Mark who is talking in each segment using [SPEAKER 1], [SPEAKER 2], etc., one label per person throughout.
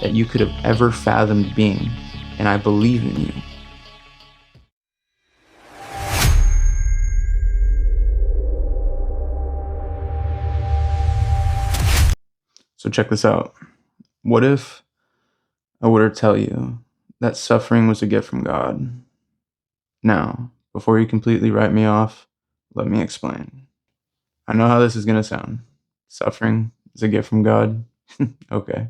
[SPEAKER 1] that you could have ever fathomed being, and I believe in you. So check this out. What if I were to tell you that suffering was a gift from God? Now, before you completely write me off, let me explain. I know how this is going to sound. Suffering is a gift from God? Okay.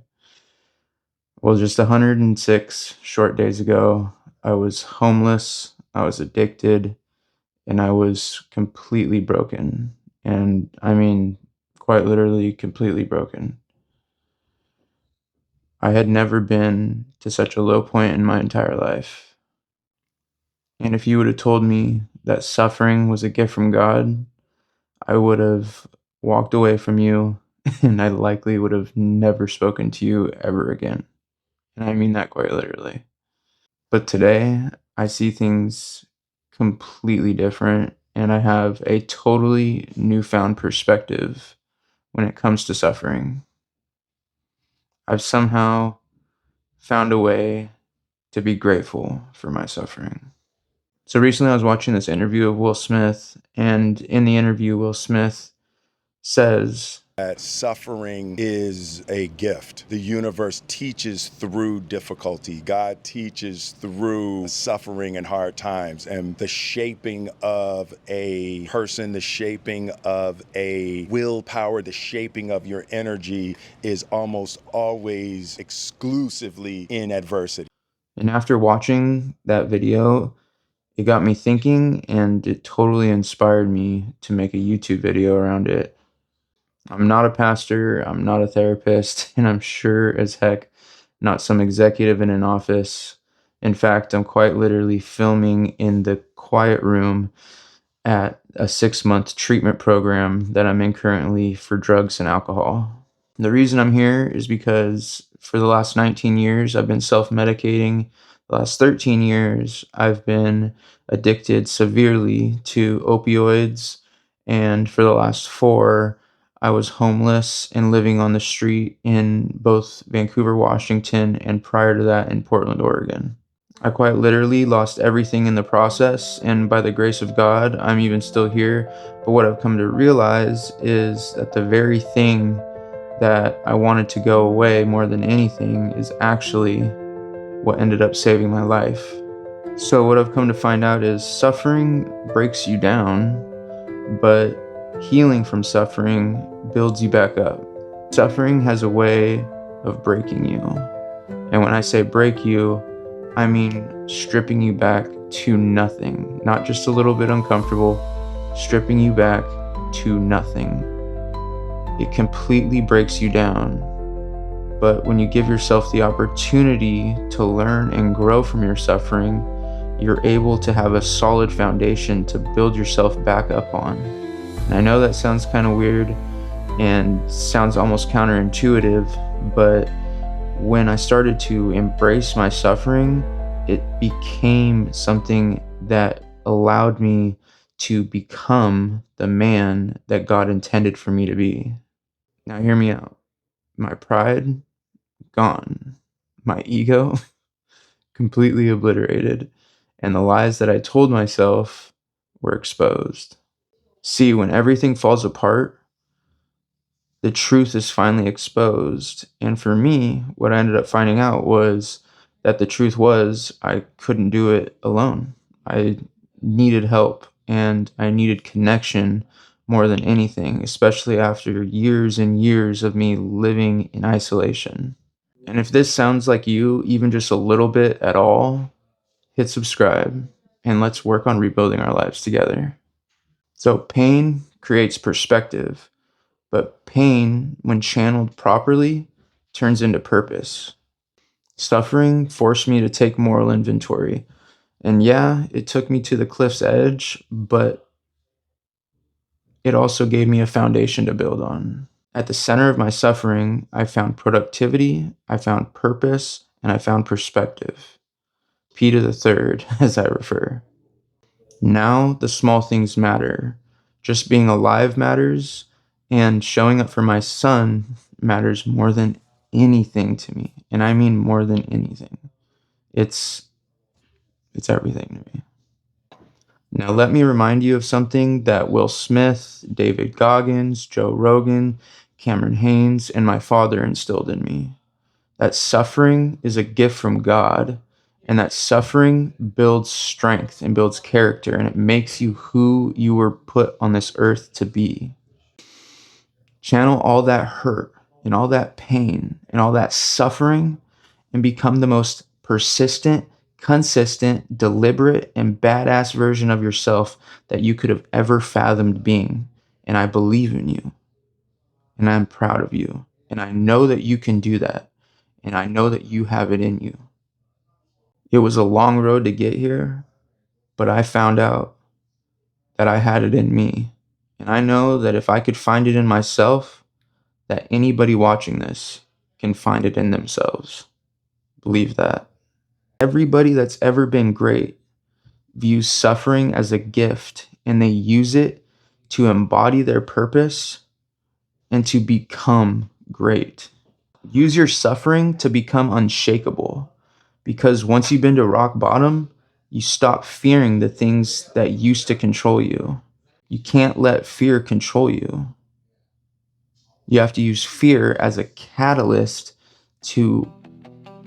[SPEAKER 1] Well, just 106 short days ago, I was homeless, I was addicted, and I was completely broken. And I mean, quite literally, completely broken. I had never been to such a low point in my entire life. And if you would have told me that suffering was a gift from God, I would have walked away from you and I likely would have never spoken to you ever again. And I mean that quite literally. But today, I see things completely different and I have a totally newfound perspective when it comes to suffering. I've somehow found a way to be grateful for my suffering. So recently I was watching this interview of Will Smith, and in the interview, Will Smith says
[SPEAKER 2] that suffering is a gift. The universe teaches through difficulty. God teaches through suffering and hard times, and the shaping of a person, the shaping of a willpower, the shaping of your energy is almost always exclusively in adversity.
[SPEAKER 1] And after watching that video, it got me thinking and it totally inspired me to make a YouTube video around it. I'm not a pastor, I'm not a therapist, and I'm sure as heck not some executive in an office. In fact, I'm quite literally filming in the quiet room at a 6-month treatment program that I'm in currently for drugs and alcohol. The reason I'm here is because for the last 19 years, I've been self-medicating. The last 13 years, I've been addicted severely to opioids. And for the last 4, I was homeless and living on the street in both Vancouver, Washington, and prior to that in Portland, Oregon. I quite literally lost everything in the process, and by the grace of God, I'm even still here. But what I've come to realize is that the very thing that I wanted to go away more than anything is actually what ended up saving my life. So what I've come to find out is suffering breaks you down, but healing from suffering builds you back up. Suffering has a way of breaking you. And when I say break you, I mean stripping you back to nothing. Not just a little bit uncomfortable, stripping you back to nothing. It completely breaks you down. But when you give yourself the opportunity to learn and grow from your suffering, you're able to have a solid foundation to build yourself back up on. And I know that sounds kind of weird and sounds almost counterintuitive, but when I started to embrace my suffering, it became something that allowed me to become the man that God intended for me to be. Now hear me out. My pride, gone. My ego, completely obliterated. And the lies that I told myself were exposed. See, when everything falls apart, the truth is finally exposed. And for me, what I ended up finding out was that the truth was I couldn't do it alone. I needed help and I needed connection more than anything, especially after years and years of me living in isolation. And if this sounds like you, even just a little bit at all, hit subscribe and let's work on rebuilding our lives together. So, pain creates perspective, but pain, when channeled properly, turns into purpose. Suffering forced me to take moral inventory. And yeah, it took me to the cliff's edge, but it also gave me a foundation to build on. At the center of my suffering, I found productivity, I found purpose, and I found perspective. Peter the Third, as I refer. Now the small things matter. Just being alive matters, and showing up for my son matters more than anything to me. And I mean more than anything. It's everything to me. Now, let me remind you of something that Will Smith, David Goggins, Joe Rogan, Cameron Haynes, and my father instilled in me. That suffering is a gift from God, and that suffering builds strength and builds character, and it makes you who you were put on this earth to be. Channel all that hurt and all that pain and all that suffering and become the most persistent, consistent, deliberate, and badass version of yourself that you could have ever fathomed being. And I believe in you. And I'm proud of you. And I know that you can do that. And I know that you have it in you. It was a long road to get here, but I found out that I had it in me. And I know that if I could find it in myself, that anybody watching this can find it in themselves. Believe that. Everybody that's ever been great views suffering as a gift, and they use it to embody their purpose and to become great. Use your suffering to become unshakable, because once you've been to rock bottom, you stop fearing the things that used to control you. You can't let fear control you. You have to use fear as a catalyst to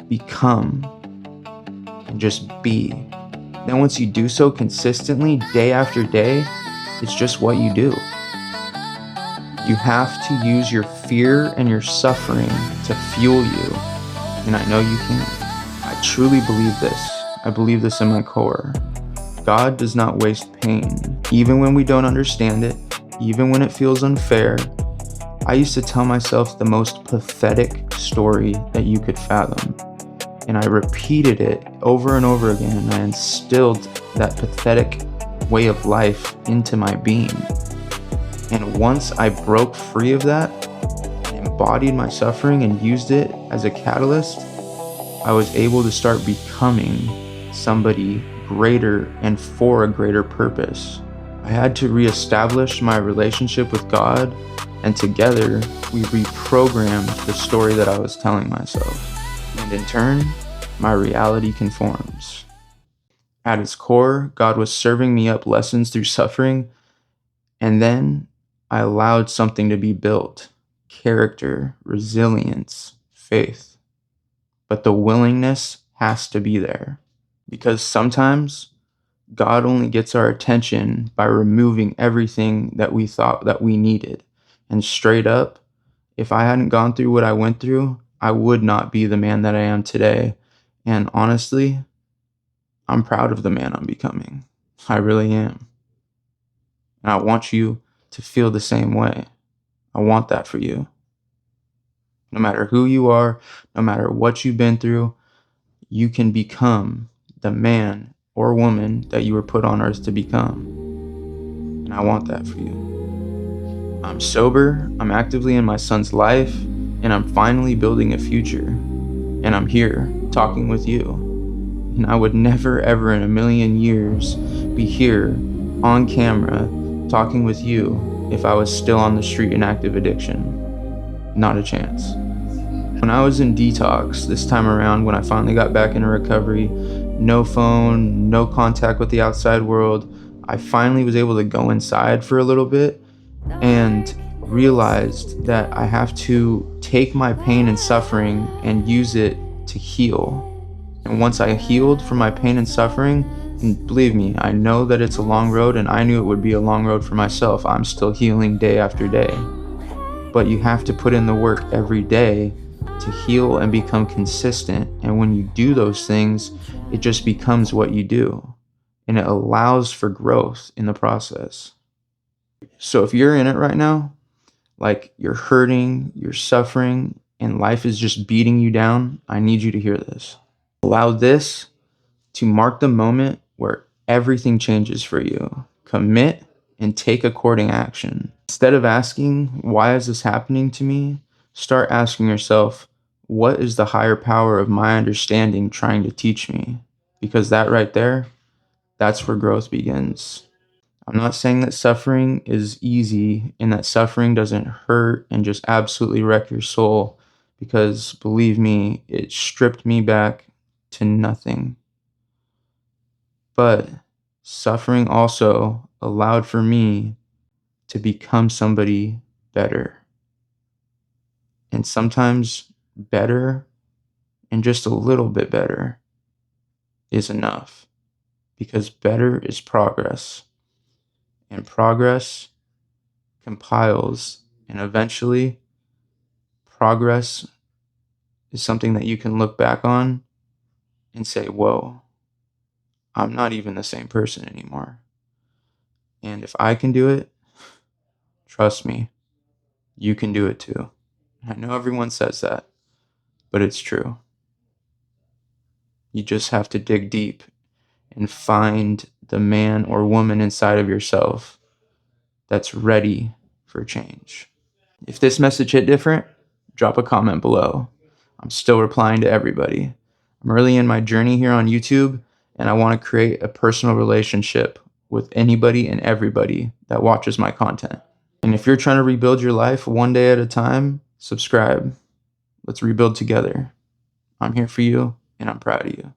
[SPEAKER 1] become and just be. Then once you do so consistently, day after day, it's just what you do. You have to use your fear and your suffering to fuel you. And I know you can. I truly believe this. I believe this in my core. God does not waste pain. Even when we don't understand it, even when it feels unfair, I used to tell myself the most pathetic story that you could fathom. And I repeated it over and over again, and I instilled that pathetic way of life into my being. And once I broke free of that, embodied my suffering, and used it as a catalyst, I was able to start becoming somebody greater and for a greater purpose. I had to reestablish my relationship with God, and together we reprogrammed the story that I was telling myself. And in turn, my reality conforms. At its core, God was serving me up lessons through suffering, and then I allowed something to be built: character, resilience, faith. But the willingness has to be there, because sometimes God only gets our attention by removing everything that we thought that we needed. And straight up, if I hadn't gone through what I went through, I would not be the man that I am today. And honestly, I'm proud of the man I'm becoming. I really am. And I want you to feel the same way. I want that for you. No matter who you are, no matter what you've been through, you can become the man or woman that you were put on earth to become. And I want that for you. I'm sober, I'm actively in my son's life, and I'm finally building a future. And I'm here talking with you. And I would never ever in a million years be here on camera talking with you if I was still on the street in active addiction. Not a chance. When I was in detox this time around, when I finally got back into recovery, no phone, no contact with the outside world, I finally was able to go inside for a little bit and realized that I have to take my pain and suffering and use it to heal. And once I healed from my pain and suffering, and believe me, I know that it's a long road, and I knew it would be a long road for myself. I'm still healing day after day. But you have to put in the work every day to heal and become consistent. And when you do those things, it just becomes what you do. And it allows for growth in the process. So if you're in it right now, like you're hurting, you're suffering, and life is just beating you down, I need you to hear this. Allow this to mark the moment where everything changes for you. Commit and take according action. Instead of asking, why is this happening to me? Start asking yourself, what is the higher power of my understanding trying to teach me? Because that right there, that's where growth begins. I'm not saying that suffering is easy and that suffering doesn't hurt and just absolutely wreck your soul, because believe me, it stripped me back to nothing. But suffering also allowed for me to become somebody better. And sometimes better and just a little bit better is enough, because better is progress, and progress compiles, and eventually progress is something that you can look back on and say, whoa, I'm not even the same person anymore. And if I can do it, trust me, you can do it too. I know everyone says that, but it's true. You just have to dig deep and find the man or woman inside of yourself that's ready for change. If this message hit different, drop a comment below. I'm still replying to everybody. I'm early in my journey here on YouTube, and I want to create a personal relationship with anybody and everybody that watches my content. And if you're trying to rebuild your life one day at a time, subscribe. Let's rebuild together. I'm here for you, and I'm proud of you.